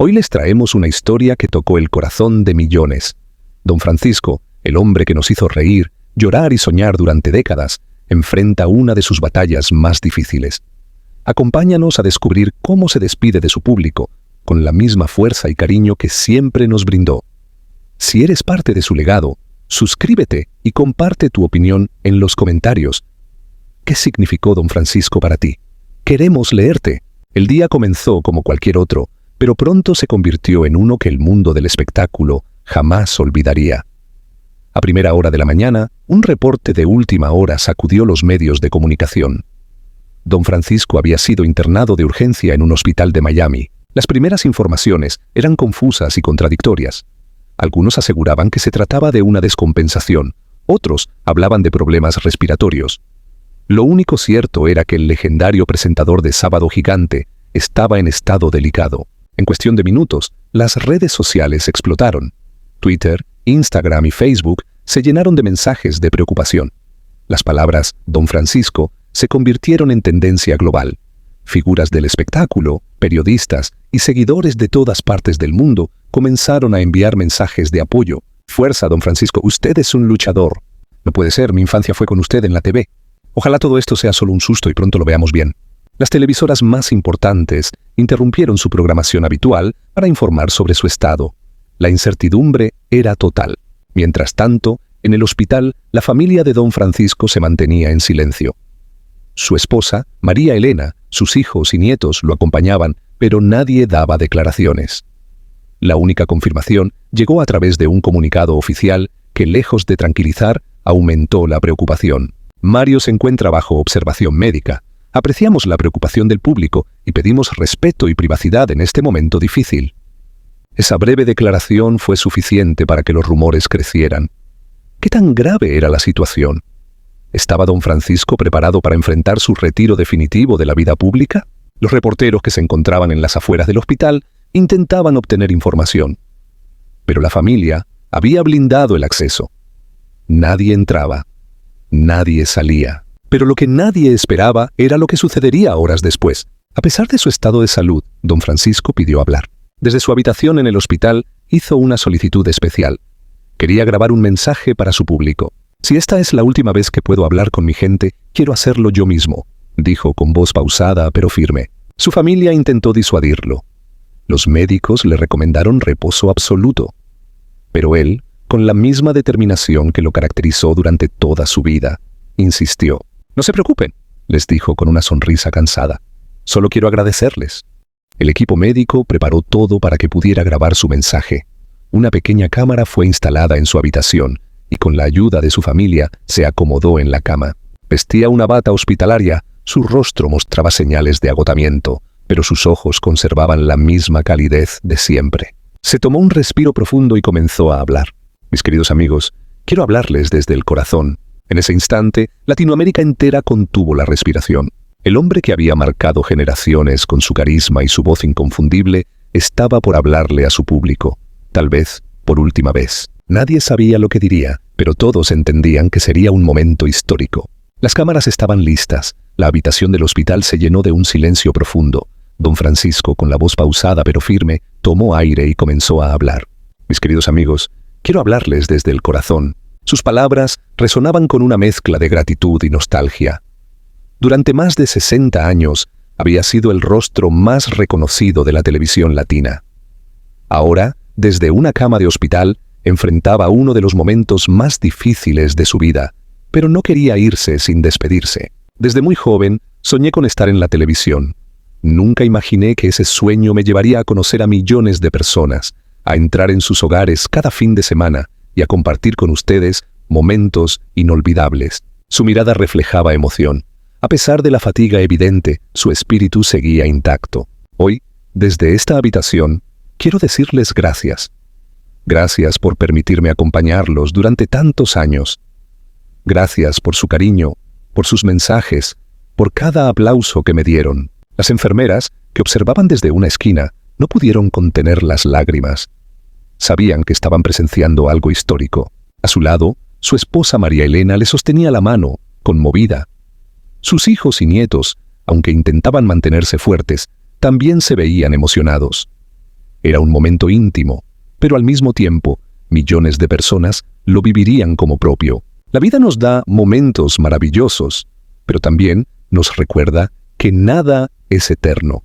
Hoy les traemos una historia que tocó el corazón de millones. Don Francisco, el hombre que nos hizo reír, llorar y soñar durante décadas, enfrenta una de sus batallas más difíciles. Acompáñanos a descubrir cómo se despide de su público, con la misma fuerza y cariño que siempre nos brindó. Si eres parte de su legado, suscríbete y comparte tu opinión en los comentarios. ¿Qué significó Don Francisco para ti? Queremos leerte. El día comenzó como cualquier otro, pero pronto se convirtió en uno que el mundo del espectáculo jamás olvidaría. A primera hora de la mañana, un reporte de última hora sacudió los medios de comunicación. Don Francisco había sido internado de urgencia en un hospital de Miami. Las primeras informaciones eran confusas y contradictorias. Algunos aseguraban que se trataba de una descompensación, otros hablaban de problemas respiratorios. Lo único cierto era que el legendario presentador de Sábado Gigante estaba en estado delicado. En cuestión de minutos, las redes sociales explotaron. Twitter, Instagram y Facebook se llenaron de mensajes de preocupación. Las palabras Don Francisco se convirtieron en tendencia global. Figuras del espectáculo, periodistas y seguidores de todas partes del mundo comenzaron a enviar mensajes de apoyo. Fuerza, Don Francisco, usted es un luchador. No puede ser, mi infancia fue con usted en la TV. Ojalá todo esto sea solo un susto y pronto lo veamos bien. Las televisoras más importantes interrumpieron su programación habitual para informar sobre su estado. La incertidumbre era total. Mientras tanto, en el hospital, la familia de Don Francisco se mantenía en silencio. Su esposa, María Elena, sus hijos y nietos lo acompañaban, pero nadie daba declaraciones. La única confirmación llegó a través de un comunicado oficial que, lejos de tranquilizar, aumentó la preocupación. Mario se encuentra bajo observación médica. Apreciamos la preocupación del público y pedimos respeto y privacidad en este momento difícil. Esa breve declaración fue suficiente para que los rumores crecieran. ¿Qué tan grave era la situación? ¿Estaba Don Francisco preparado para enfrentar su retiro definitivo de la vida pública? Los reporteros que se encontraban en las afueras del hospital intentaban obtener información. Pero la familia había blindado el acceso. Nadie entraba. Nadie salía. Pero lo que nadie esperaba era lo que sucedería horas después. A pesar de su estado de salud, Don Francisco pidió hablar. Desde su habitación en el hospital hizo una solicitud especial. Quería grabar un mensaje para su público. Si esta es la última vez que puedo hablar con mi gente, quiero hacerlo yo mismo, dijo con voz pausada pero firme. Su familia intentó disuadirlo. Los médicos le recomendaron reposo absoluto. Pero él, con la misma determinación que lo caracterizó durante toda su vida, insistió. No se preocupen, les dijo con una sonrisa cansada. Solo quiero agradecerles. El equipo médico preparó todo para que pudiera grabar su mensaje. Una pequeña cámara fue instalada en su habitación y con la ayuda de su familia se acomodó en la cama. Vestía una bata hospitalaria, su rostro mostraba señales de agotamiento, pero sus ojos conservaban la misma calidez de siempre. Se tomó un respiro profundo y comenzó a hablar. Mis queridos amigos, quiero hablarles desde el corazón. En ese instante, Latinoamérica entera contuvo la respiración. El hombre que había marcado generaciones con su carisma y su voz inconfundible estaba por hablarle a su público. Tal vez, por última vez. Nadie sabía lo que diría, pero todos entendían que sería un momento histórico. Las cámaras estaban listas. La habitación del hospital se llenó de un silencio profundo. Don Francisco, con la voz pausada pero firme, tomó aire y comenzó a hablar. Mis queridos amigos, quiero hablarles desde el corazón. Sus palabras resonaban con una mezcla de gratitud y nostalgia. Durante más de 60 años, había sido el rostro más reconocido de la televisión latina. Ahora, desde una cama de hospital, enfrentaba uno de los momentos más difíciles de su vida, pero no quería irse sin despedirse. Desde muy joven, soñé con estar en la televisión. Nunca imaginé que ese sueño me llevaría a conocer a millones de personas, a entrar en sus hogares cada fin de semana y a compartir con ustedes momentos inolvidables. Su mirada reflejaba emoción. A pesar de la fatiga evidente, su espíritu seguía intacto. Hoy, desde esta habitación, quiero decirles gracias. Gracias por permitirme acompañarlos durante tantos años. Gracias por su cariño, por sus mensajes, por cada aplauso que me dieron. Las enfermeras, que observaban desde una esquina, no pudieron contener las lágrimas. Sabían que estaban presenciando algo histórico. A su lado, su esposa María Elena le sostenía la mano, conmovida. Sus hijos y nietos, aunque intentaban mantenerse fuertes, también se veían emocionados. Era un momento íntimo, pero al mismo tiempo, millones de personas lo vivirían como propio. La vida nos da momentos maravillosos, pero también nos recuerda que nada es eterno.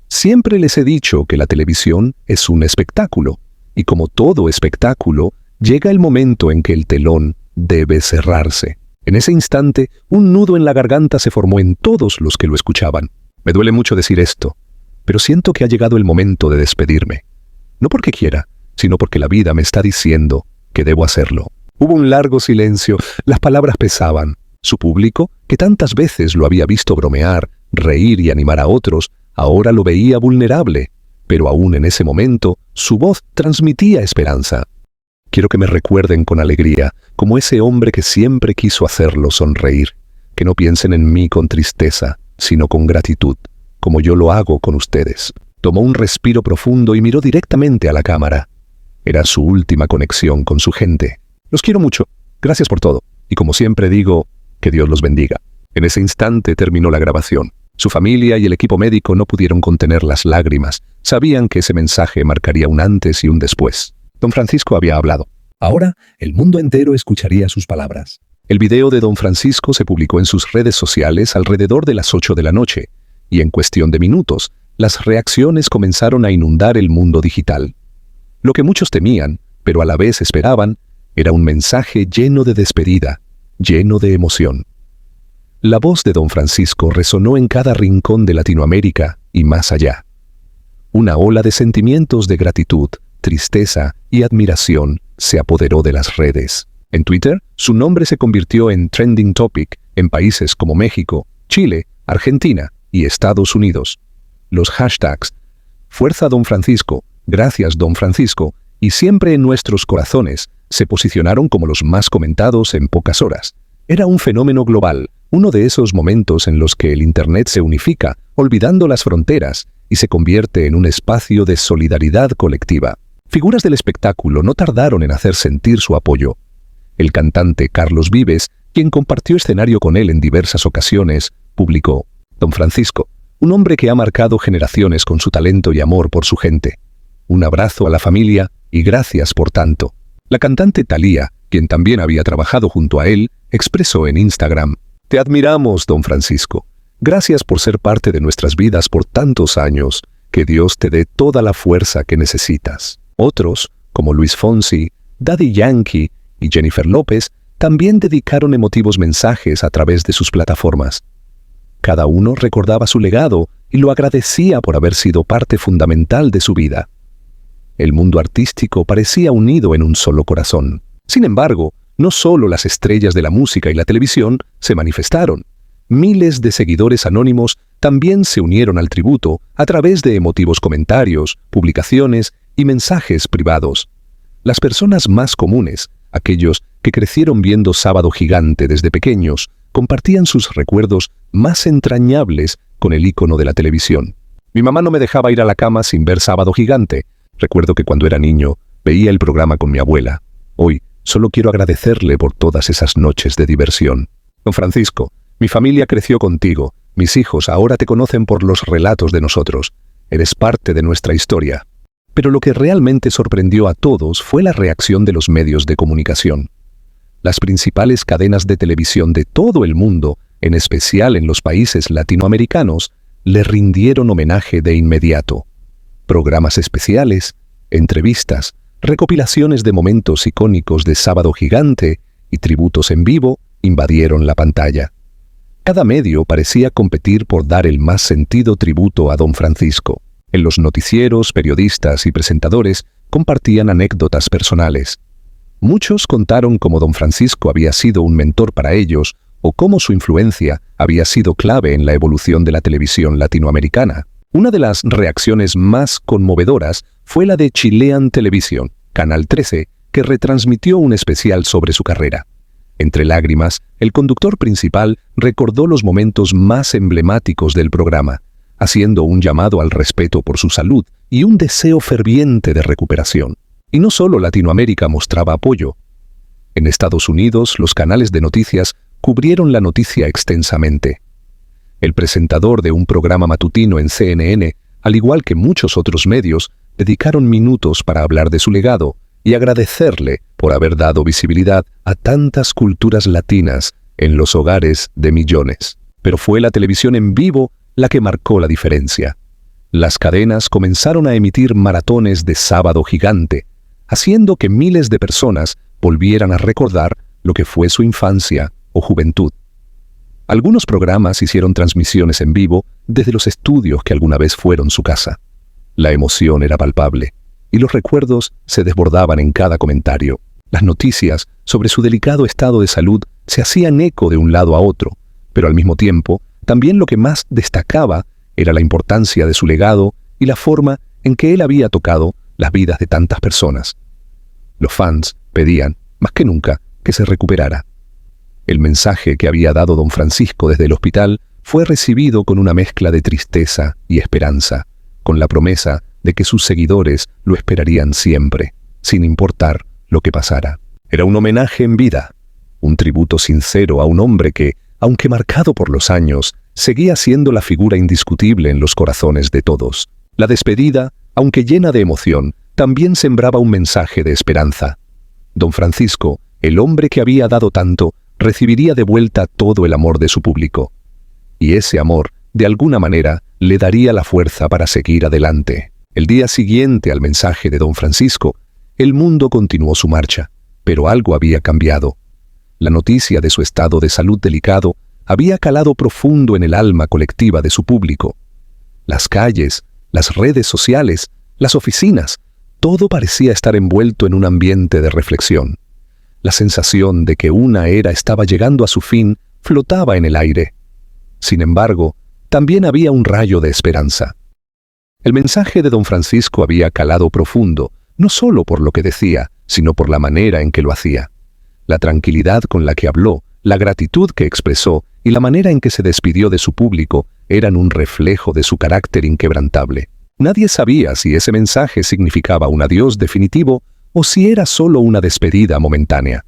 Siempre les he dicho que la televisión es un espectáculo, y como todo espectáculo, llega el momento en que el telón debe cerrarse. En ese instante, un nudo en la garganta se formó en todos los que lo escuchaban. Me duele mucho decir esto, pero siento que ha llegado el momento de despedirme. No porque quiera, sino porque la vida me está diciendo que debo hacerlo. Hubo un largo silencio, las palabras pesaban. Su público, que tantas veces lo había visto bromear, reír y animar a otros, ahora lo veía vulnerable, pero aún en ese momento, su voz transmitía esperanza. Quiero que me recuerden con alegría, como ese hombre que siempre quiso hacerlo sonreír, que no piensen en mí con tristeza, sino con gratitud, como yo lo hago con ustedes. Tomó un respiro profundo y miró directamente a la cámara. Era su última conexión con su gente. Los quiero mucho, gracias por todo, y como siempre digo, que Dios los bendiga. En ese instante terminó la grabación. Su familia y el equipo médico no pudieron contener las lágrimas. Sabían que ese mensaje marcaría un antes y un después. Don Francisco había hablado. Ahora, el mundo entero escucharía sus palabras. El video de Don Francisco se publicó en sus redes sociales alrededor de las 8 de la noche, y en cuestión de minutos, las reacciones comenzaron a inundar el mundo digital. Lo que muchos temían, pero a la vez esperaban, era un mensaje lleno de despedida, lleno de emoción. La voz de Don Francisco resonó en cada rincón de Latinoamérica y más allá. Una ola de sentimientos de gratitud, tristeza y admiración se apoderó de las redes. En Twitter, su nombre se convirtió en trending topic en países como México, Chile, Argentina y Estados Unidos. Los hashtags Fuerza Don Francisco, Gracias Don Francisco y Siempre en nuestros corazones se posicionaron como los más comentados en pocas horas. Era un fenómeno global, uno de esos momentos en los que el Internet se unifica, olvidando las fronteras, y se convierte en un espacio de solidaridad colectiva. Figuras del espectáculo no tardaron en hacer sentir su apoyo. El cantante Carlos Vives, quien compartió escenario con él en diversas ocasiones, publicó: Don Francisco, un hombre que ha marcado generaciones con su talento y amor por su gente. Un abrazo a la familia y gracias por tanto. La cantante Thalía, quien también había trabajado junto a él, expresó en Instagram: Te admiramos, Don Francisco. Gracias por ser parte de nuestras vidas por tantos años. Que Dios te dé toda la fuerza que necesitas. Otros, como Luis Fonsi, Daddy Yankee y Jennifer López, también dedicaron emotivos mensajes a través de sus plataformas. Cada uno recordaba su legado y lo agradecía por haber sido parte fundamental de su vida. El mundo artístico parecía unido en un solo corazón. Sin embargo, no solo las estrellas de la música y la televisión se manifestaron. Miles de seguidores anónimos también se unieron al tributo a través de emotivos comentarios, publicaciones y mensajes privados. Las personas más comunes, aquellos que crecieron viendo Sábado Gigante desde pequeños, compartían sus recuerdos más entrañables con el ícono de la televisión. Mi mamá no me dejaba ir a la cama sin ver Sábado Gigante. Recuerdo que cuando era niño veía el programa con mi abuela. Hoy solo quiero agradecerle por todas esas noches de diversión. Don Francisco, mi familia creció contigo. Mis hijos ahora te conocen por los relatos de nosotros. Eres parte de nuestra historia. Pero lo que realmente sorprendió a todos fue la reacción de los medios de comunicación. Las principales cadenas de televisión de todo el mundo, en especial en los países latinoamericanos, le rindieron homenaje de inmediato. Programas especiales, entrevistas, recopilaciones de momentos icónicos de Sábado Gigante y tributos en vivo invadieron la pantalla. Cada medio parecía competir por dar el más sentido tributo a Don Francisco. En los noticieros, periodistas y presentadores compartían anécdotas personales. Muchos contaron cómo Don Francisco había sido un mentor para ellos o cómo su influencia había sido clave en la evolución de la televisión latinoamericana. Una de las reacciones más conmovedoras fue la de Chilean Televisión, Canal 13, que retransmitió un especial sobre su carrera. Entre lágrimas, el conductor principal recordó los momentos más emblemáticos del programa, haciendo un llamado al respeto por su salud y un deseo ferviente de recuperación. Y no solo Latinoamérica mostraba apoyo. En Estados Unidos, los canales de noticias cubrieron la noticia extensamente. El presentador de un programa matutino en CNN, al igual que muchos otros medios, dedicaron minutos para hablar de su legado y agradecerle por haber dado visibilidad a tantas culturas latinas en los hogares de millones. Pero fue la televisión en vivo la que marcó la diferencia. Las cadenas comenzaron a emitir maratones de Sábado Gigante, haciendo que miles de personas volvieran a recordar lo que fue su infancia o juventud. Algunos programas hicieron transmisiones en vivo desde los estudios que alguna vez fueron su casa. La emoción era palpable, y los recuerdos se desbordaban en cada comentario. Las noticias sobre su delicado estado de salud se hacían eco de un lado a otro, pero al mismo tiempo, también lo que más destacaba era la importancia de su legado y la forma en que él había tocado las vidas de tantas personas. Los fans pedían, más que nunca, que se recuperara. El mensaje que había dado don Francisco desde el hospital fue recibido con una mezcla de tristeza y esperanza, con la promesa de que sus seguidores lo esperarían siempre, sin importar lo que pasara. Era un homenaje en vida, un tributo sincero a un hombre que, aunque marcado por los años, seguía siendo la figura indiscutible en los corazones de todos. La despedida, aunque llena de emoción, también sembraba un mensaje de esperanza. Don Francisco, el hombre que había dado tanto, recibiría de vuelta todo el amor de su público. Y ese amor, de alguna manera, le daría la fuerza para seguir adelante. El día siguiente al mensaje de don Francisco, el mundo continuó su marcha, pero algo había cambiado. La noticia de su estado de salud delicado había calado profundo en el alma colectiva de su público. Las calles, las redes sociales, las oficinas, todo parecía estar envuelto en un ambiente de reflexión. La sensación de que una era estaba llegando a su fin flotaba en el aire. Sin embargo, también había un rayo de esperanza. El mensaje de don Francisco había calado profundo, no solo por lo que decía, sino por la manera en que lo hacía. La tranquilidad con la que habló, la gratitud que expresó y la manera en que se despidió de su público eran un reflejo de su carácter inquebrantable. Nadie sabía si ese mensaje significaba un adiós definitivo o si era solo una despedida momentánea.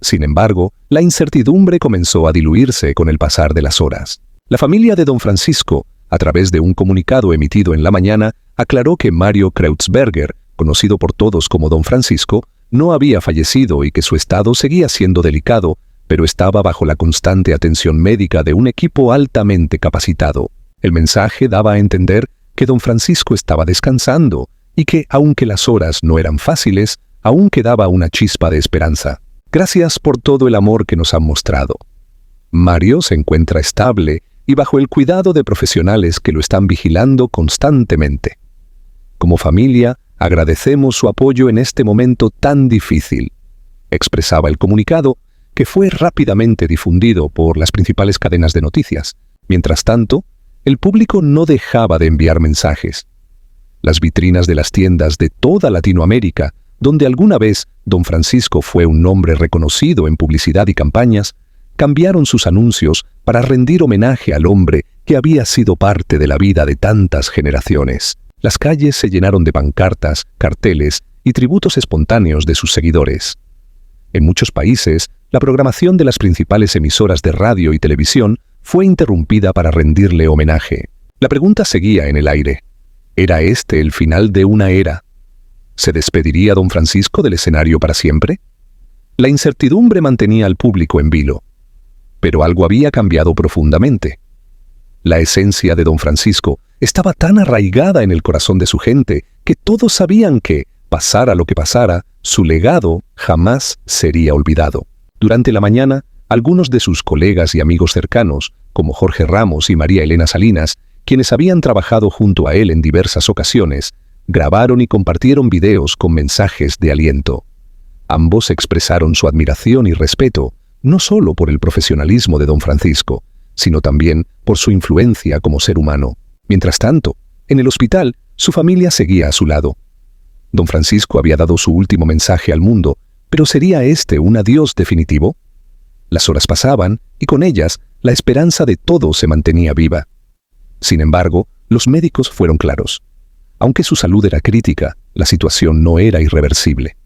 Sin embargo, la incertidumbre comenzó a diluirse con el pasar de las horas. La familia de don Francisco, a través de un comunicado emitido en la mañana, aclaró que Mario Kreutzberger, conocido por todos como don Francisco, no había fallecido y que su estado seguía siendo delicado, pero estaba bajo la constante atención médica de un equipo altamente capacitado. El mensaje daba a entender que don Francisco estaba descansando y que, aunque las horas no eran fáciles, aún quedaba una chispa de esperanza. Gracias por todo el amor que nos han mostrado. Mario se encuentra estable y bajo el cuidado de profesionales que lo están vigilando constantemente. Como familia, agradecemos su apoyo en este momento tan difícil, expresaba el comunicado, que fue rápidamente difundido por las principales cadenas de noticias. Mientras tanto, el público no dejaba de enviar mensajes. Las vitrinas de las tiendas de toda Latinoamérica, donde alguna vez don Francisco fue un nombre reconocido en publicidad y campañas, cambiaron sus anuncios para rendir homenaje al hombre que había sido parte de la vida de tantas generaciones. Las calles se llenaron de pancartas, carteles y tributos espontáneos de sus seguidores. En muchos países, la programación de las principales emisoras de radio y televisión fue interrumpida para rendirle homenaje. La pregunta seguía en el aire. ¿Era este el final de una era? ¿Se despediría don Francisco del escenario para siempre? La incertidumbre mantenía al público en vilo. Pero algo había cambiado profundamente. La esencia de don Francisco estaba tan arraigada en el corazón de su gente que todos sabían que, pasara lo que pasara, su legado jamás sería olvidado. Durante la mañana, algunos de sus colegas y amigos cercanos, como Jorge Ramos y María Elena Salinas, quienes habían trabajado junto a él en diversas ocasiones, grabaron y compartieron videos con mensajes de aliento. Ambos expresaron su admiración y respeto, no solo por el profesionalismo de don Francisco, sino también por su influencia como ser humano. Mientras tanto, en el hospital, su familia seguía a su lado. Don Francisco había dado su último mensaje al mundo, pero ¿sería este un adiós definitivo? Las horas pasaban, y con ellas, la esperanza de todos se mantenía viva. Sin embargo, los médicos fueron claros. Aunque su salud era crítica, la situación no era irreversible.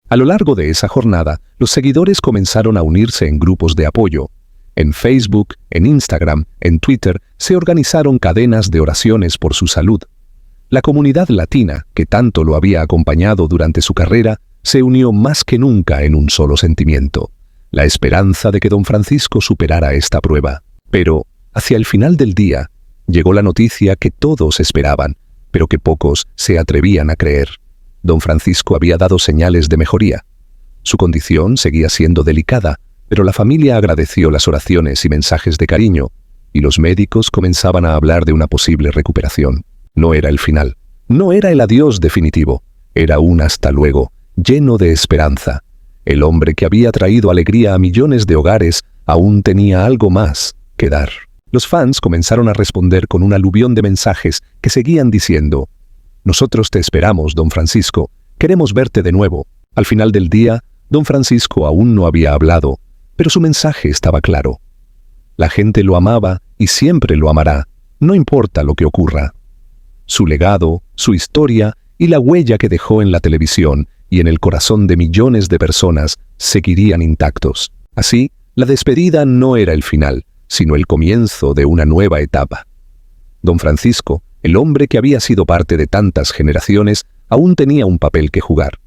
A lo largo de esa jornada, los seguidores comenzaron a unirse en grupos de apoyo. En Facebook, en Instagram, en Twitter, se organizaron cadenas de oraciones por su salud. La comunidad latina, que tanto lo había acompañado durante su carrera, se unió más que nunca en un solo sentimiento: la esperanza de que don Francisco superara esta prueba. Pero, hacia el final del día, llegó la noticia que todos esperaban, pero que pocos se atrevían a creer. Don Francisco había dado señales de mejoría. Su condición seguía siendo delicada, pero la familia agradeció las oraciones y mensajes de cariño, y los médicos comenzaban a hablar de una posible recuperación. No era el final, no era el adiós definitivo, era un hasta luego, lleno de esperanza. El hombre que había traído alegría a millones de hogares aún tenía algo más que dar. Los fans comenzaron a responder con un aluvión de mensajes que seguían diciendo: «Nosotros te esperamos, don Francisco, queremos verte de nuevo». Al final del día, don Francisco aún no había hablado, pero su mensaje estaba claro. La gente lo amaba y siempre lo amará, no importa lo que ocurra. Su legado, su historia y la huella que dejó en la televisión y en el corazón de millones de personas seguirían intactos. Así, la despedida no era el final, sino el comienzo de una nueva etapa. Don Francisco, el hombre que había sido parte de tantas generaciones, aún tenía un papel que jugar.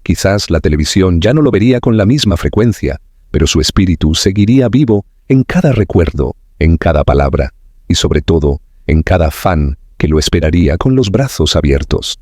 Quizás la televisión ya no lo vería con la misma frecuencia, pero su espíritu seguiría vivo en cada recuerdo, en cada palabra y sobre todo en cada fan que lo esperaría con los brazos abiertos.